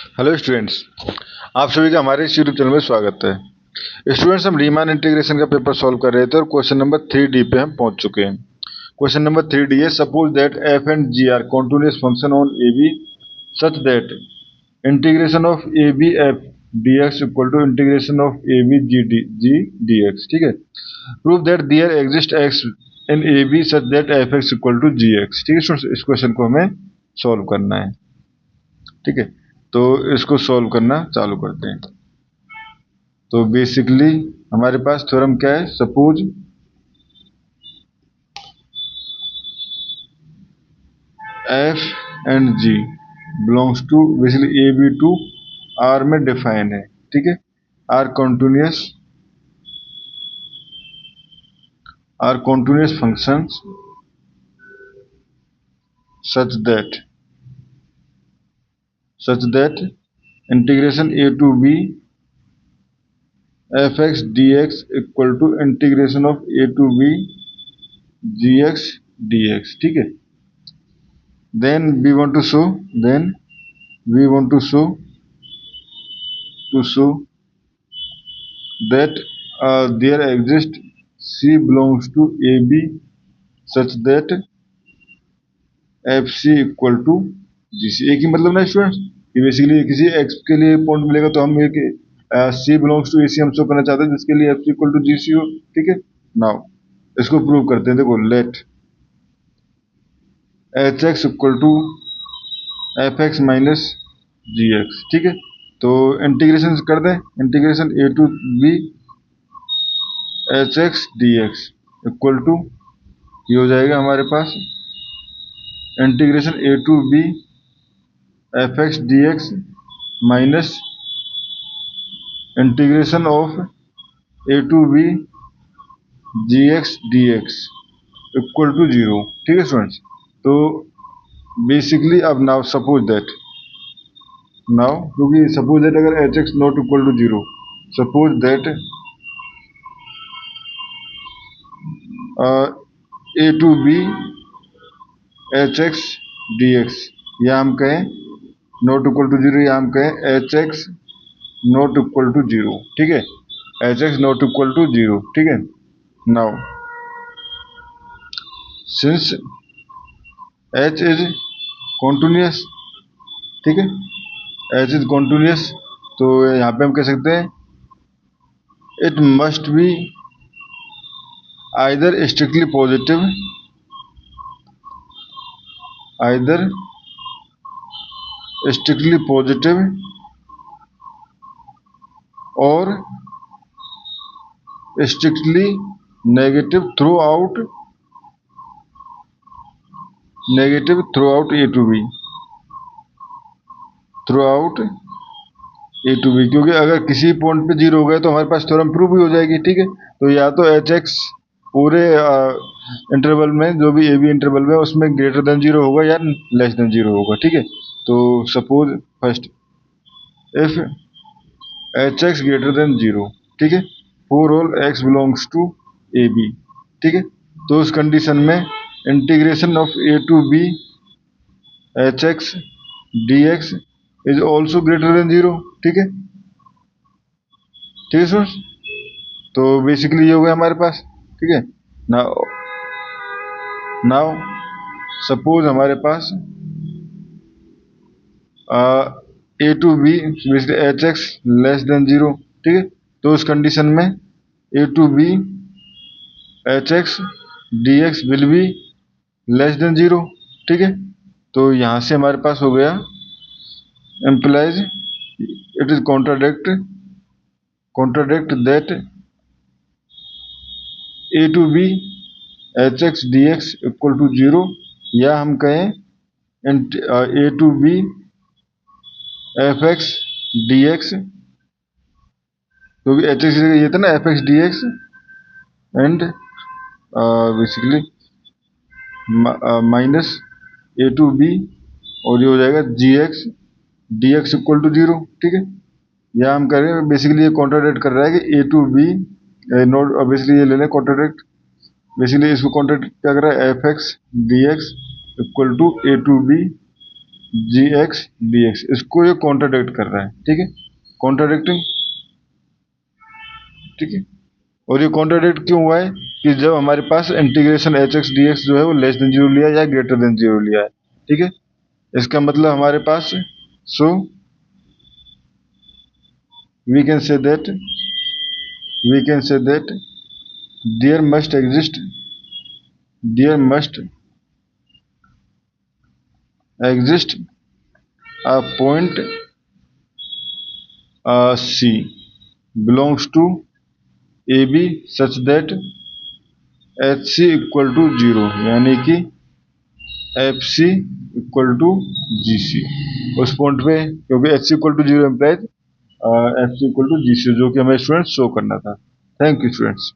Hello students, आप सभी का हमारे इस यूट्यूब चैनल में स्वागत है। स्टूडेंट्स, हम रीमान इंटीग्रेशन का पेपर सॉल्व कर रहे थे और क्वेश्चन नंबर 3D पे हम पहुंच चुके हैं। क्वेश्चन नंबर 3D है, suppose that f and g are continuous function on ab such that integration of ab f dx equal to integration of ab g dx। ठीक है, prove that there exist x in ab such that fx equal to gx। ठीक है students, इस question को हमें solve करना है। ठीक है, तो इसको सॉल्व करना चालू करते हैं। तो बेसिकली हमारे पास थ्योरम क्या है, suppose f and g belongs to basically A B to R में डिफाइन है। ठीक है, are continuous functions such that integration a to b fx dx equal to integration of a to b gx dx। ठीक है, then we want to show that there exists c belongs to ab such that fc equal to gc। एक ही मतलब ना students, कि basically किसी x के लिए point मिलेगा तो हम एक c बिलोंग्स टू ac हम शो करना चाहते हैं जिसके लिए fc इक्वल टू gc हो। ठीक है, नाउ इसको प्रूव करते हैं। देखो, let hx equal to fx minus gx। ठीक है, तो इंटीग्रेशन कर दें, integration a to b hx dx equal to ये हो जाएगा हमारे पास integration a to b fx dx minus integration of a to b gx dx equal to 0। ठीक है स्टूडेंट्स, तो बेसिकली अब नाउ सपोज दैट क्योंकि सपोज दैट अगर hx not equal to 0, suppose that a to b hx dx या हम कहें not equal to 0 या हम कहें hx नॉट इक्वल टू 0। ठीक है, hx नॉट इक्वल टू 0। ठीक है, now since h is continuous, ठीक है, h इज कॉन्टिन्यूअस, तो यहाँ पे हम कह सकते हैं it must be either strictly positive और strictly negative throughout A to B क्योंकि अगर किसी पॉइंट पे 0 हो गए तो हमारे पास थ्योरम प्रूव भी हो जाएगी। ठीक है, तो या तो hx पूरे इंटरवल में जो भी ए बी इंटरवल में उसमें ग्रेटर देन 0 होगा या लेस देन 0 होगा। ठीक है, तो suppose first if hx greater than 0, ठीक है, for all x belongs to A B. ठीक है, तो उस कंडीशन में integration of a to b hx dx is also greater than 0। ठीक है, स्टूडेंट्स, तो बेसिकली ये हो गया हमारे पास। ठीक है, नाउ सपोज हमारे पास A to B basically H X less than 0। ठीक है, तो उस कंडीशन में A to B H X D X will be less than 0। ठीक है, तो यहाँ से हमारे पास हो गया implies it is contradict that a to b hx dx equal to 0 या हम कहें a to b fx dx, क्योंकि hx ये था ना fx dx and basically minus a to b और ये हो जाएगा gx dx इक्वल टू 0। ठीक है, या हम कह रहे हैं बेसिकली ये कॉन्ट्राडिक्ट कर रहा है कि a to b note, basically ये ले लें कॉन्ट्राडिक्ट, बेसिकली इसको कॉन्ट्राडिक्ट क्या कर रहा है, F X D X equal to A to B G X D X, इसको ये कॉन्ट्राडिक्ट कर रहा है, ठीक है, कॉन्ट्राडिक्टिंग, ठीक है। और ये कॉन्ट्राडिक्ट क्यों हुआ है कि जब हमारे पास integration H X D X जो है वो लेस देन जीरो लिया या ग्रेटर देन जीरो लिया है, ठीक है। इसका मतलब हमारे पास, so we can say that there must exist a point C belongs to AB such that HC equal to zero, यानी कि FC इक्वल टू GC। उस पॉइंट पे क्योंकि HC equal to zero implies FC equal to GC, जो कि हमें students show करना था। Thank you students.